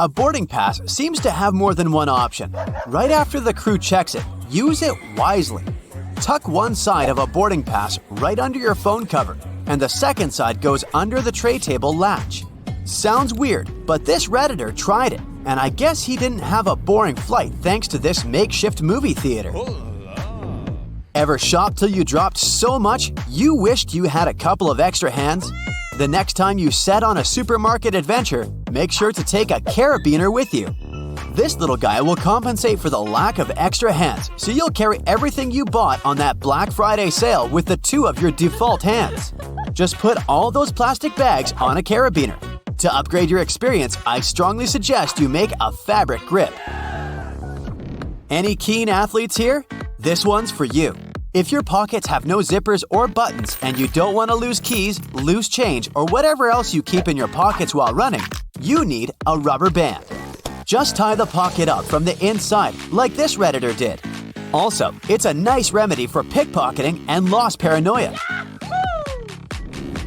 A boarding pass seems to have more than one option. Right after the crew checks it, use it wisely. Tuck one side of a boarding pass right under your phone cover, and the second side goes under the tray table latch. Sounds weird, but this Redditor tried it, and I guess he didn't have a boring flight thanks to this makeshift movie theater. Ever shop till you dropped so much you wished you had a couple of extra hands? The next time you set on a supermarket adventure, make sure to take a carabiner with you. This little guy will compensate for the lack of extra hands, so you'll carry everything you bought on that Black Friday sale with the two of your default hands. Just put all those plastic bags on a carabiner. To upgrade your experience, I strongly suggest you make a fabric grip. Any keen athletes here? This one's for you. If your pockets have no zippers or buttons and you don't want to lose keys, loose change, or whatever else you keep in your pockets while running, you need a rubber band. Just tie the pocket up from the inside, like this Redditor did. Also, it's a nice remedy for pickpocketing and loss paranoia.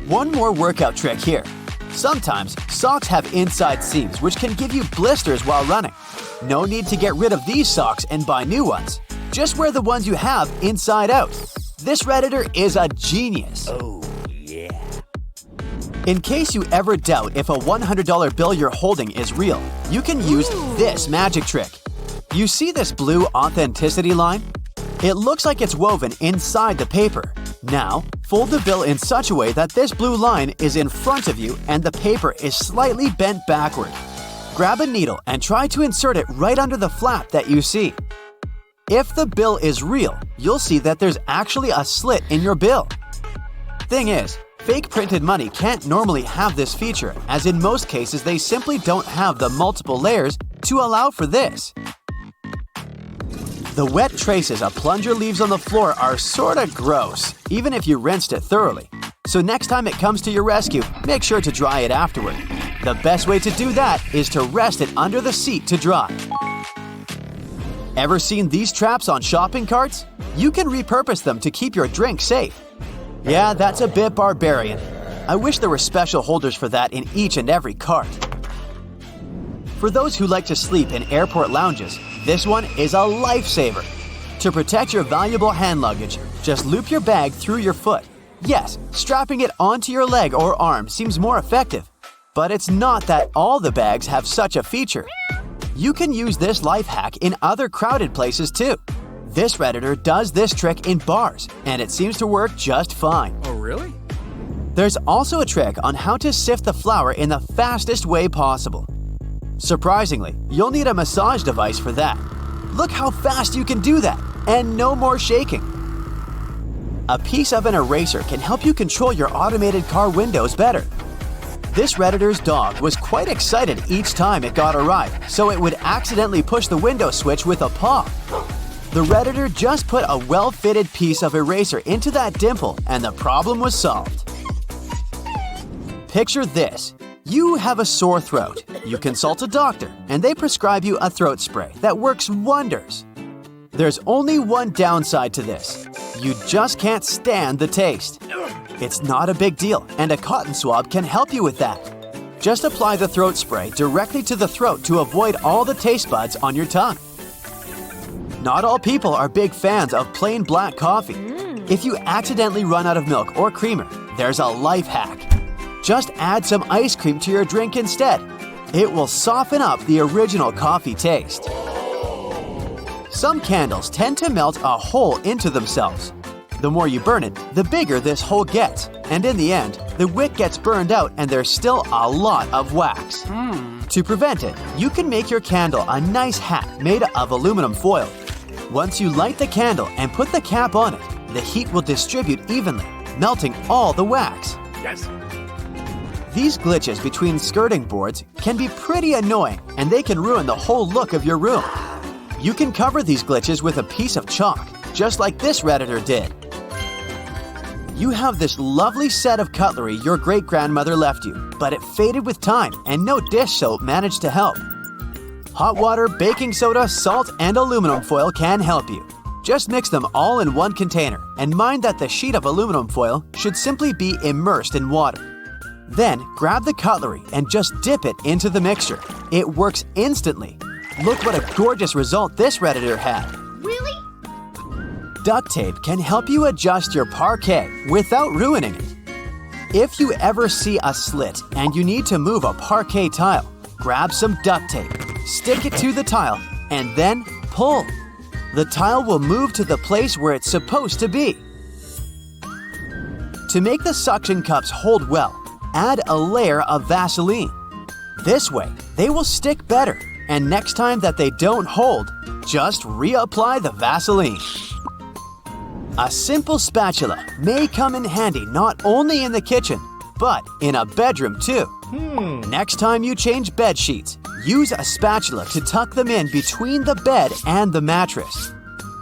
One more workout trick here. Sometimes, socks have inside seams which can give you blisters while running. No need to get rid of these socks and buy new ones. Just wear the ones you have inside out. This Redditor is a genius. Oh, yeah. In case you ever doubt if a $100 bill you're holding is real, you can use this magic trick. You see this blue authenticity line? It looks like it's woven inside the paper. Now, fold the bill in such a way that this blue line is in front of you and the paper is slightly bent backward. Grab a needle and try to insert it right under the flap that you see. If the bill is real, you'll see that there's actually a slit in your bill. Thing is, fake printed money can't normally have this feature, as in most cases they simply don't have the multiple layers to allow for this. The wet traces a plunger leaves on the floor are sorta gross, even if you rinsed it thoroughly. So next time it comes to your rescue, make sure to dry it afterward. The best way to do that is to rest it under the seat to dry. Ever seen these traps on shopping carts? You can repurpose them to keep your drink safe. Yeah, that's a bit barbarian. I wish there were special holders for that in each and every cart. For those who like to sleep in airport lounges, this one is a lifesaver. To protect your valuable hand luggage, just loop your bag through your foot. Yes, strapping it onto your leg or arm seems more effective, but it's not that all the bags have such a feature. You can use this life hack in other crowded places too. This Redditor does this trick in bars, and it seems to work just fine. Oh, really? There's also a trick on how to sift the flour in the fastest way possible. Surprisingly, you'll need a massage device for that. Look how fast you can do that, and no more shaking. A piece of an eraser can help you control your automated car windows better. This Redditor's dog was quite excited each time it got a ride, so it would accidentally push the window switch with a paw. The Redditor just put a well-fitted piece of eraser into that dimple and the problem was solved. Picture this. You have a sore throat. You consult a doctor, and they prescribe you a throat spray that works wonders. There's only one downside to this. You just can't stand the taste. It's not a big deal, and a cotton swab can help you with that. Just apply the throat spray directly to the throat to avoid all the taste buds on your tongue. Not all people are big fans of plain black coffee. If you accidentally run out of milk or creamer, there's a life hack. Just add some ice cream to your drink instead. It will soften up the original coffee taste. Some candles tend to melt a hole into themselves. The more you burn it, the bigger this hole gets, and in the end, the wick gets burned out and there's still a lot of wax. To prevent it, you can make your candle a nice hat made of aluminum foil. Once you light the candle and put the cap on it, the heat will distribute evenly, melting all the wax. Yes. These glitches between skirting boards can be pretty annoying, and they can ruin the whole look of your room. You can cover these glitches with a piece of chalk, just like this Redditor did. You have this lovely set of cutlery your great-grandmother left you, but it faded with time and no dish soap managed to help. Hot water, baking soda, salt, and aluminum foil can help you. Just mix them all in one container and mind that the sheet of aluminum foil should simply be immersed in water. Then grab the cutlery and just dip it into the mixture. It works instantly. Look what a gorgeous result this Redditor had. Really? Duct tape can help you adjust your parquet without ruining it. If you ever see a slit and you need to move a parquet tile, grab some duct tape, stick it to the tile, and then pull. The tile will move to the place where it's supposed to be. To make the suction cups hold well, add a layer of Vaseline. This way, they will stick better, and next time that they don't hold, just reapply the Vaseline. A simple spatula may come in handy not only in the kitchen, but in a bedroom too. Next time you change bed sheets, use a spatula to tuck them in between the bed and the mattress.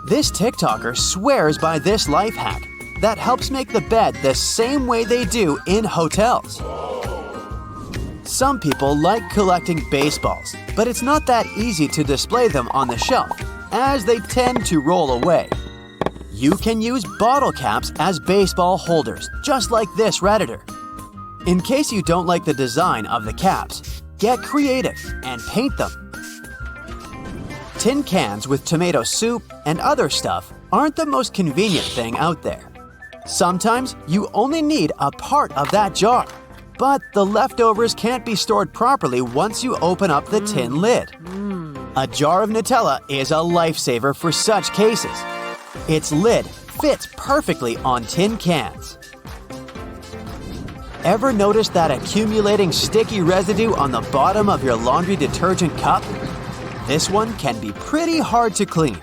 This TikToker swears by this life hack that helps make the bed the same way they do in hotels. Some people like collecting baseballs, but it's not that easy to display them on the shelf, as they tend to roll away. You can use bottle caps as baseball holders, just like this Redditor. In case you don't like the design of the caps, get creative and paint them. Tin cans with tomato soup and other stuff aren't the most convenient thing out there. Sometimes you only need a part of that jar, but the leftovers can't be stored properly once you open up the tin lid. A jar of Nutella is a lifesaver for such cases. Its lid fits perfectly on tin cans. Ever notice that accumulating sticky residue on the bottom of your laundry detergent cup? This one can be pretty hard to clean.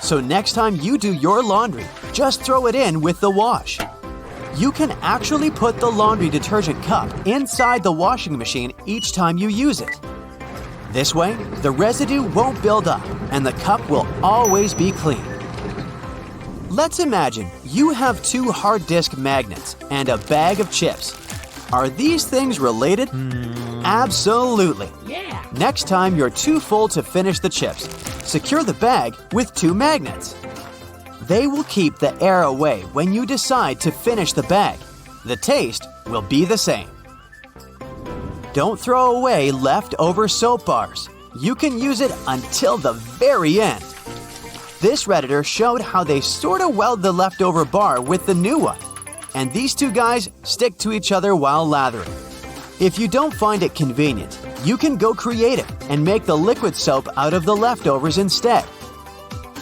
So next time you do your laundry, just throw it in with the wash. You can actually put the laundry detergent cup inside the washing machine each time you use it. This way, the residue won't build up and the cup will always be clean. Let's imagine you have 2 hard disk magnets and a bag of chips. Are these things related? Absolutely. Yeah. Next time you're too full to finish the chips, secure the bag with 2 magnets. They will keep the air away when you decide to finish the bag. The taste will be the same. Don't throw away leftover soap bars. You can use it until the very end. This Redditor showed how they sort of weld the leftover bar with the new one, and these 2 guys stick to each other while lathering. If you don't find it convenient, you can go creative and make the liquid soap out of the leftovers instead.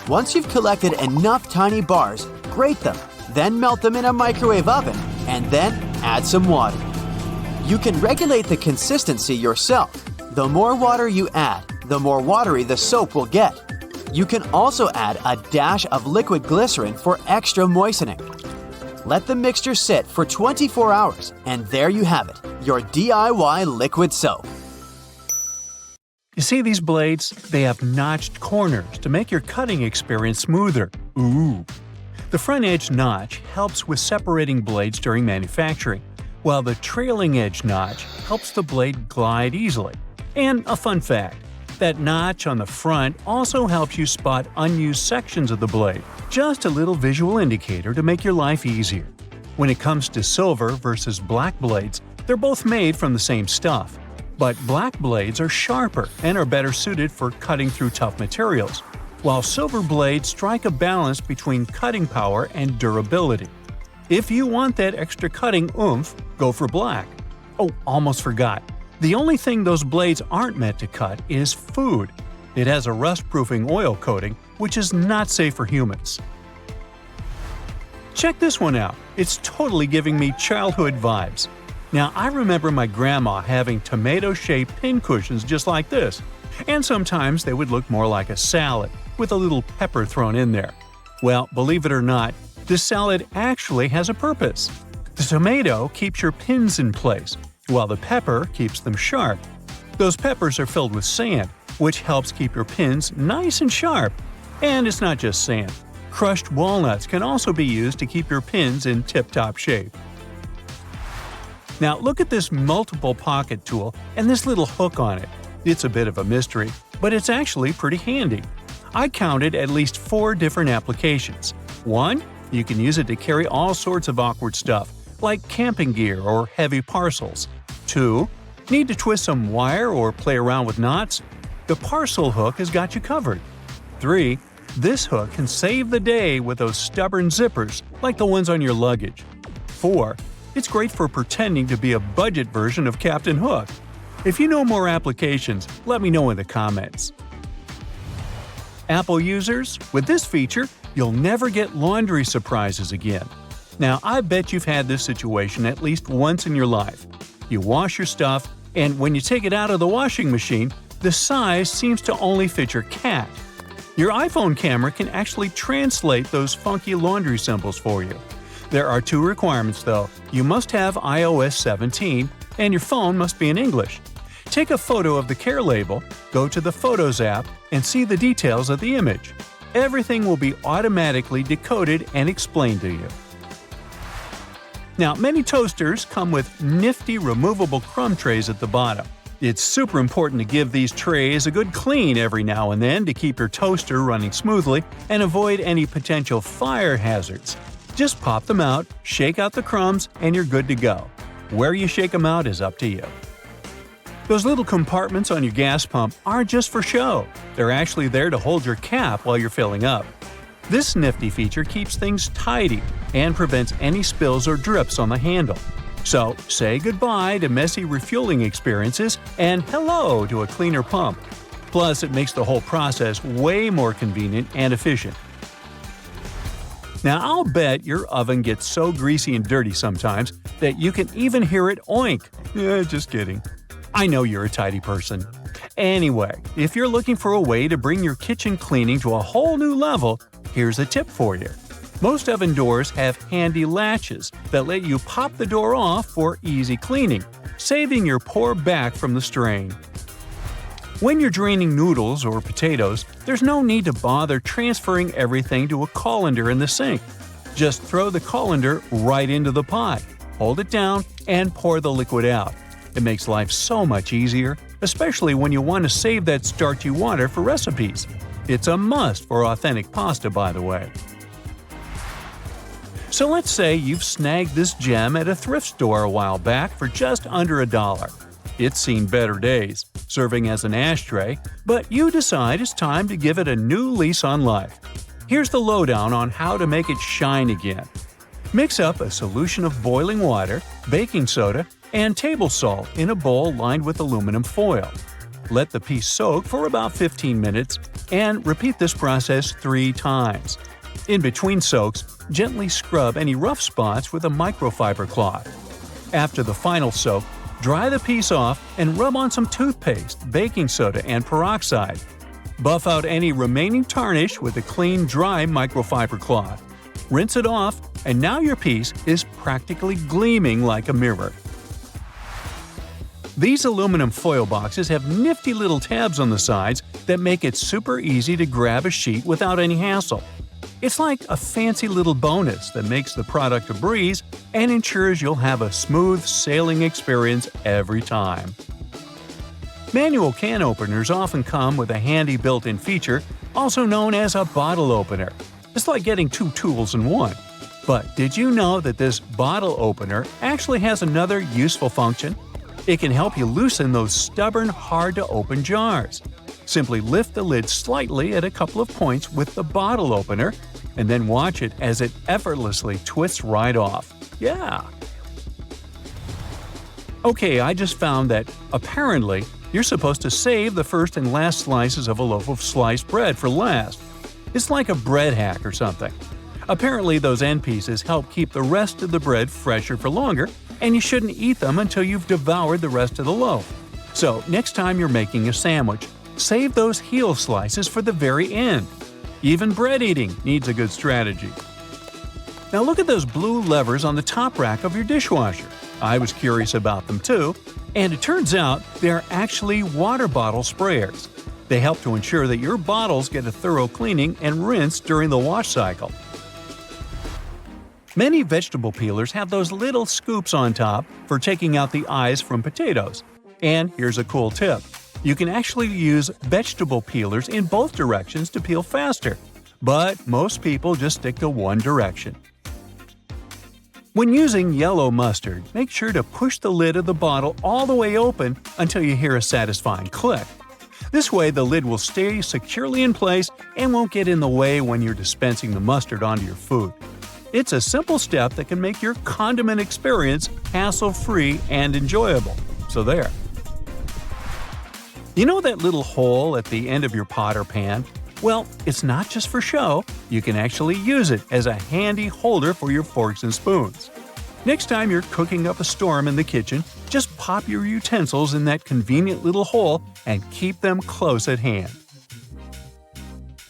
Once you've collected enough tiny bars, grate them, then melt them in a microwave oven, and then add some water. You can regulate the consistency yourself. The more water you add, the more watery the soap will get. You can also add a dash of liquid glycerin for extra moistening. Let the mixture sit for 24 hours, and there you have it, your DIY liquid soap. You see these blades? They have notched corners to make your cutting experience smoother. Ooh! The front edge notch helps with separating blades during manufacturing, while the trailing edge notch helps the blade glide easily. And a fun fact, that notch on the front also helps you spot unused sections of the blade. Just a little visual indicator to make your life easier. When it comes to silver versus black blades, they're both made from the same stuff. But black blades are sharper and are better suited for cutting through tough materials, while silver blades strike a balance between cutting power and durability. If you want that extra cutting oomph, go for black. Oh, almost forgot. The only thing those blades aren't meant to cut is food. It has a rust-proofing oil coating, which is not safe for humans. Check this one out. It's totally giving me childhood vibes. Now, I remember my grandma having tomato-shaped pincushions just like this, and sometimes they would look more like a salad, with a little pepper thrown in there. Well, believe it or not, this salad actually has a purpose. The tomato keeps your pins in place, while the pepper keeps them sharp. Those peppers are filled with sand, which helps keep your pins nice and sharp. And it's not just sand. Crushed walnuts can also be used to keep your pins in tip-top shape. Now look at this multiple pocket tool and this little hook on it. It's a bit of a mystery, but it's actually pretty handy. I counted at least 4 different applications. 1. You can use it to carry all sorts of awkward stuff, like camping gear or heavy parcels. 2. Need to twist some wire or play around with knots? The parcel hook has got you covered. 3. This hook can save the day with those stubborn zippers like the ones on your luggage. 4. It's great for pretending to be a budget version of Captain Hook. If you know more applications, let me know in the comments. Apple users, with this feature, you'll never get laundry surprises again. Now, I bet you've had this situation at least once in your life. You wash your stuff, and when you take it out of the washing machine, the size seems to only fit your cat. Your iPhone camera can actually translate those funky laundry symbols for you. There are 2 requirements though. You must have iOS 17, and your phone must be in English. Take a photo of the care label, go to the Photos app, and see the details of the image. Everything will be automatically decoded and explained to you. Now, many toasters come with nifty removable crumb trays at the bottom. It's super important to give these trays a good clean every now and then to keep your toaster running smoothly and avoid any potential fire hazards. Just pop them out, shake out the crumbs, and you're good to go. Where you shake them out is up to you. Those little compartments on your gas pump aren't just for show. They're actually there to hold your cap while you're filling up. This nifty feature keeps things tidy and prevents any spills or drips on the handle. So, say goodbye to messy refueling experiences and hello to a cleaner pump. Plus, it makes the whole process way more convenient and efficient. Now, I'll bet your oven gets so greasy and dirty sometimes that you can even hear it oink. Just kidding. I know you're a tidy person. Anyway, if you're looking for a way to bring your kitchen cleaning to a whole new level, here's a tip for you. Most oven doors have handy latches that let you pop the door off for easy cleaning, saving your poor back from the strain. When you're draining noodles or potatoes, there's no need to bother transferring everything to a colander in the sink. Just throw the colander right into the pot, hold it down, and pour the liquid out. It makes life so much easier, especially when you want to save that starchy water for recipes. It's a must for authentic pasta, by the way. So let's say you've snagged this gem at a thrift store a while back for just under $1. It's seen better days, serving as an ashtray, but you decide it's time to give it a new lease on life. Here's the lowdown on how to make it shine again. Mix up a solution of boiling water, baking soda, and table salt in a bowl lined with aluminum foil. Let the piece soak for about 15 minutes and repeat this process 3 times. In between soaks, gently scrub any rough spots with a microfiber cloth. After the final soak, dry the piece off and rub on some toothpaste, baking soda, and peroxide. Buff out any remaining tarnish with a clean, dry microfiber cloth. Rinse it off, and now your piece is practically gleaming like a mirror. These aluminum foil boxes have nifty little tabs on the sides that make it super easy to grab a sheet without any hassle. It's like a fancy little bonus that makes the product a breeze and ensures you'll have a smooth sailing experience every time. Manual can openers often come with a handy built-in feature, also known as a bottle opener. It's like getting 2 tools in one. But did you know that this bottle opener actually has another useful function? It can help you loosen those stubborn, hard-to-open jars. Simply lift the lid slightly at a couple of points with the bottle opener, and then watch it as it effortlessly twists right off. Yeah! Okay, I just found that, apparently, you're supposed to save the first and last slices of a loaf of sliced bread for last. It's like a bread hack or something. Apparently, those end pieces help keep the rest of the bread fresher for longer, and you shouldn't eat them until you've devoured the rest of the loaf. So, next time you're making a sandwich, save those heel slices for the very end. Even bread eating needs a good strategy. Now look at those blue levers on the top rack of your dishwasher. I was curious about them too, and it turns out they're actually water bottle sprayers. They help to ensure that your bottles get a thorough cleaning and rinse during the wash cycle. Many vegetable peelers have those little scoops on top for taking out the eyes from potatoes. And here's a cool tip. You can actually use vegetable peelers in both directions to peel faster. But most people just stick to one direction. When using yellow mustard, make sure to push the lid of the bottle all the way open until you hear a satisfying click. This way, the lid will stay securely in place and won't get in the way when you're dispensing the mustard onto your food. It's a simple step that can make your condiment experience hassle-free and enjoyable. So there. You know that little hole at the end of your pot or pan? Well, it's not just for show. You can actually use it as a handy holder for your forks and spoons. Next time you're cooking up a storm in the kitchen, just pop your utensils in that convenient little hole and keep them close at hand.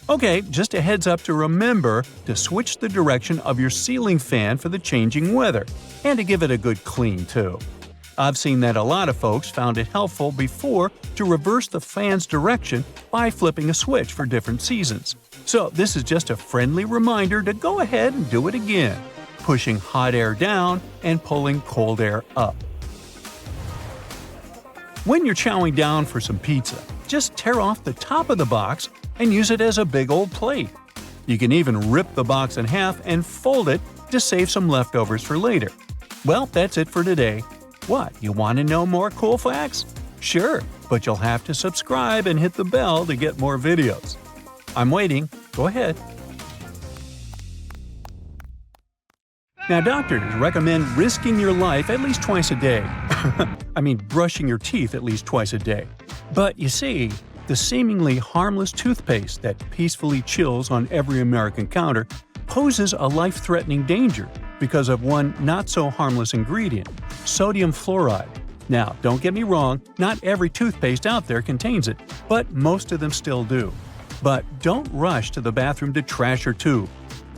Okay, just a heads up to remember to switch the direction of your ceiling fan for the changing weather, and to give it a good clean too. I've seen that a lot of folks found it helpful before to reverse the fan's direction by flipping a switch for different seasons. So this is just a friendly reminder to go ahead and do it again, pushing hot air down and pulling cold air up. When you're chowing down for some pizza, just tear off the top of the box and use it as a big old plate. You can even rip the box in half and fold it to save some leftovers for later. Well, that's it for today. What, you want to know more cool facts? Sure, but you'll have to subscribe and hit the bell to get more videos. I'm waiting. Go ahead. Now, doctors recommend risking your life at least twice a day. I mean, brushing your teeth at least twice a day. But you see, the seemingly harmless toothpaste that peacefully chills on every American counter poses a life-threatening danger because of one not-so-harmless ingredient, sodium fluoride. Now, don't get me wrong, not every toothpaste out there contains it, but most of them still do. But don't rush to the bathroom to trash your tube.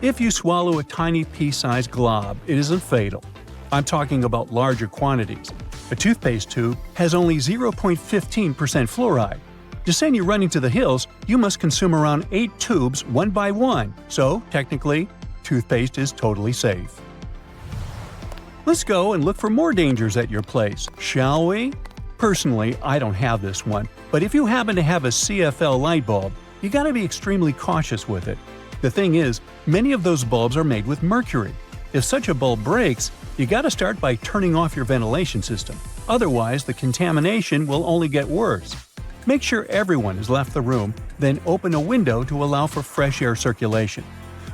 If you swallow a tiny pea-sized glob, it isn't fatal. I'm talking about larger quantities. A toothpaste tube has only 0.15% fluoride. To send you running to the hills, you must consume around 8 tubes one by one, so technically, toothpaste is totally safe. Let's go and look for more dangers at your place, shall we? Personally, I don't have this one, but if you happen to have a CFL light bulb, you gotta be extremely cautious with it. The thing is, many of those bulbs are made with mercury. If such a bulb breaks, you gotta start by turning off your ventilation system. Otherwise, the contamination will only get worse. Make sure everyone has left the room, then open a window to allow for fresh air circulation.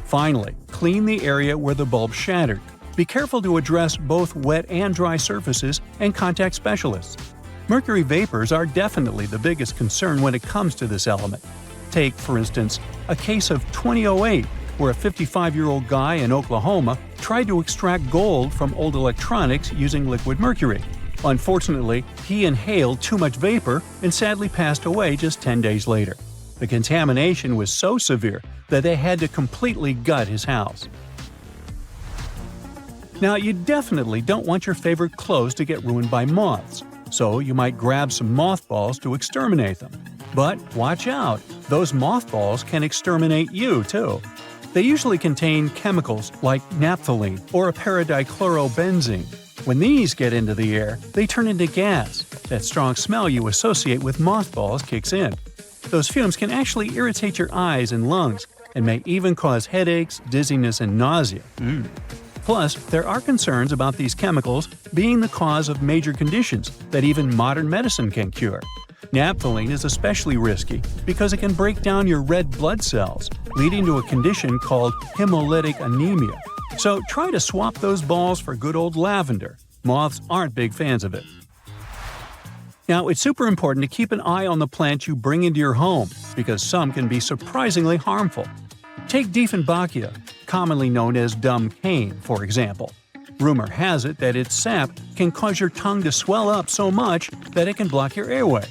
Finally, clean the area where the bulb shattered. Be careful to address both wet and dry surfaces and contact specialists. Mercury vapors are definitely the biggest concern when it comes to this element. Take, for instance, a case of 2008, where a 55-year-old guy in Oklahoma tried to extract gold from old electronics using liquid mercury. Unfortunately, he inhaled too much vapor and sadly passed away just 10 days later. The contamination was so severe that they had to completely gut his house. Now, you definitely don't want your favorite clothes to get ruined by moths, so you might grab some mothballs to exterminate them. But watch out, those mothballs can exterminate you too. They usually contain chemicals like naphthalene or a paradichlorobenzene. When these get into the air, they turn into gas. That strong smell you associate with mothballs kicks in. Those fumes can actually irritate your eyes and lungs, and may even cause headaches, dizziness, and nausea. Plus, there are concerns about these chemicals being the cause of major conditions that even modern medicine can cure. Naphthalene is especially risky because it can break down your red blood cells, leading to a condition called hemolytic anemia. So try to swap those balls for good old lavender. Moths aren't big fans of it. Now, it's super important to keep an eye on the plants you bring into your home because some can be surprisingly harmful. Take Dieffenbachia, commonly known as dumb cane, for example. Rumor has it that its sap can cause your tongue to swell up so much that it can block your airway.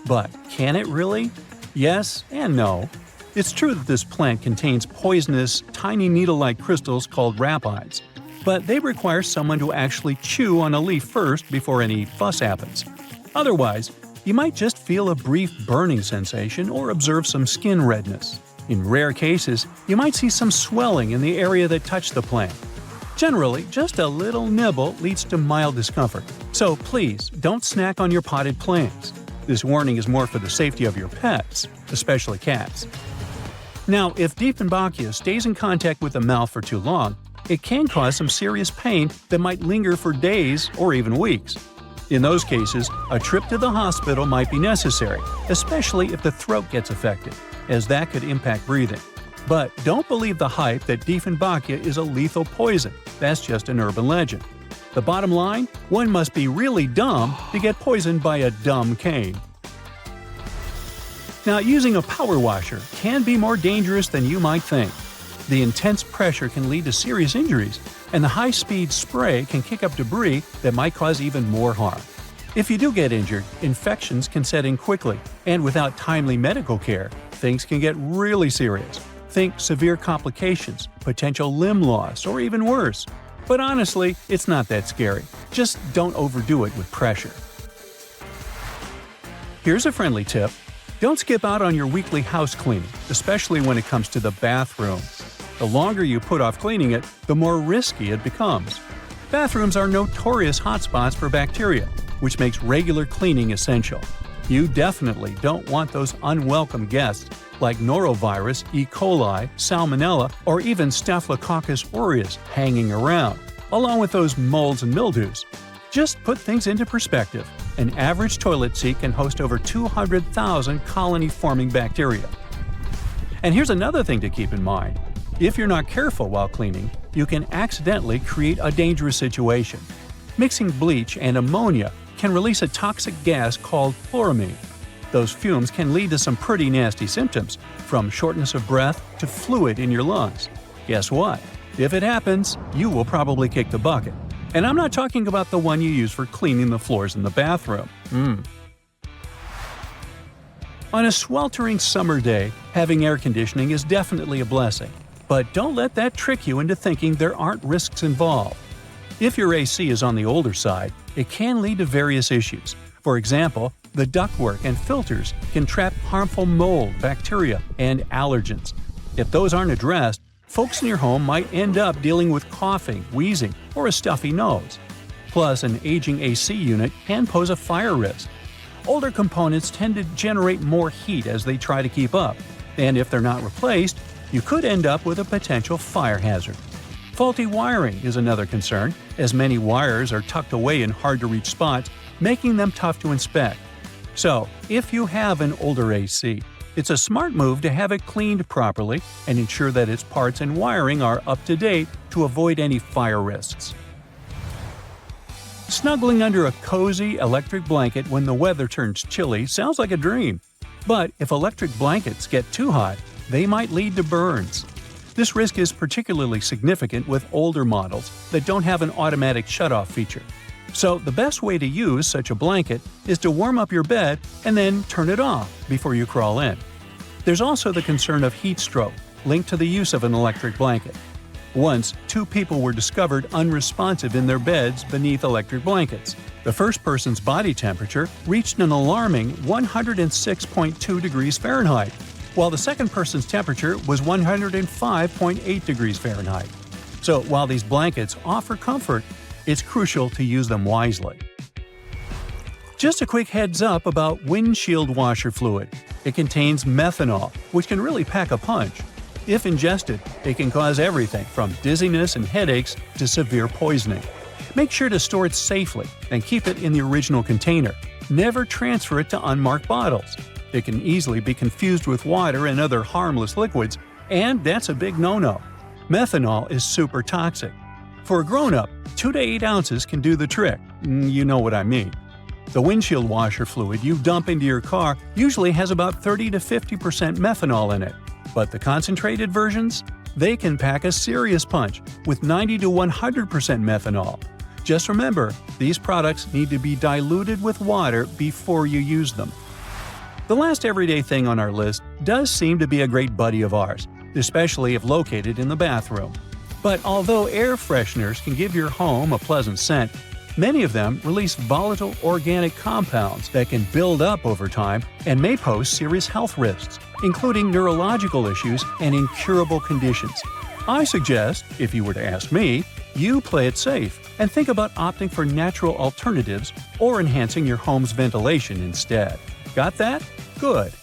But can it really? Yes and no. It's true that this plant contains poisonous, tiny needle-like crystals called rapides, but they require someone to actually chew on a leaf first before any fuss happens. Otherwise, you might just feel a brief burning sensation or observe some skin redness. In rare cases, you might see some swelling in the area that touched the plant. Generally, just a little nibble leads to mild discomfort, so please don't snack on your potted plants. This warning is more for the safety of your pets, especially cats. Now, if Dieffenbachia stays in contact with the mouth for too long, it can cause some serious pain that might linger for days or even weeks. In those cases, a trip to the hospital might be necessary, especially if the throat gets affected, as that could impact breathing. But don't believe the hype that Diefenbachia is a lethal poison. That's just an urban legend. The bottom line? One must be really dumb to get poisoned by a dumb cane. Now, using a power washer can be more dangerous than you might think. The intense pressure can lead to serious injuries, and the high-speed spray can kick up debris that might cause even more harm. If you do get injured, infections can set in quickly, and without timely medical care, things can get really serious. Think severe complications, potential limb loss, or even worse. But honestly, it's not that scary. Just don't overdo it with pressure. Here's a friendly tip. Don't skip out on your weekly house cleaning, especially when it comes to the bathroom. The longer you put off cleaning it, the more risky it becomes. Bathrooms are notorious hotspots for bacteria, which makes regular cleaning essential. You definitely don't want those unwelcome guests like norovirus, E. coli, salmonella, or even Staphylococcus aureus hanging around, along with those molds and mildews. Just put things into perspective. An average toilet seat can host over 200,000 colony-forming bacteria. And here's another thing to keep in mind. If you're not careful while cleaning, you can accidentally create a dangerous situation. Mixing bleach and ammonia can release a toxic gas called chloramine. Those fumes can lead to some pretty nasty symptoms, from shortness of breath to fluid in your lungs. Guess what? If it happens, you will probably kick the bucket. And I'm not talking about the one you use for cleaning the floors in the bathroom. On a sweltering summer day, having air conditioning is definitely a blessing. But don't let that trick you into thinking there aren't risks involved. If your AC is on the older side, it can lead to various issues. For example, the ductwork and filters can trap harmful mold, bacteria, and allergens. If those aren't addressed, folks in your home might end up dealing with coughing, wheezing, or a stuffy nose. Plus, an aging AC unit can pose a fire risk. Older components tend to generate more heat as they try to keep up, and if they're not replaced, you could end up with a potential fire hazard. Faulty wiring is another concern, as many wires are tucked away in hard-to-reach spots, making them tough to inspect. So, if you have an older AC, it's a smart move to have it cleaned properly and ensure that its parts and wiring are up to date to avoid any fire risks. Snuggling under a cozy electric blanket when the weather turns chilly sounds like a dream. But if electric blankets get too hot, they might lead to burns. This risk is particularly significant with older models that don't have an automatic shutoff feature. So the best way to use such a blanket is to warm up your bed and then turn it off before you crawl in. There's also the concern of heat stroke, linked to the use of an electric blanket. Once, 2 people were discovered unresponsive in their beds beneath electric blankets. The first person's body temperature reached an alarming 106.2 degrees Fahrenheit, while the second person's temperature was 105.8 degrees Fahrenheit. So while these blankets offer comfort, it's crucial to use them wisely. Just a quick heads up about windshield washer fluid. It contains methanol, which can really pack a punch. If ingested, it can cause everything from dizziness and headaches to severe poisoning. Make sure to store it safely and keep it in the original container. Never transfer it to unmarked bottles. It can easily be confused with water and other harmless liquids, and that's a big no-no. Methanol is super toxic. For a grown-up, 2 to 8 ounces can do the trick. You know what I mean. The windshield washer fluid you dump into your car usually has about 30 to 50% methanol in it. But the concentrated versions? They can pack a serious punch with 90 to 100% methanol. Just remember, these products need to be diluted with water before you use them. The last everyday thing on our list does seem to be a great buddy of ours, especially if located in the bathroom. But although air fresheners can give your home a pleasant scent, many of them release volatile organic compounds that can build up over time and may pose serious health risks, including neurological issues and incurable conditions. I suggest, if you were to ask me, you play it safe and think about opting for natural alternatives or enhancing your home's ventilation instead. Got that? Good.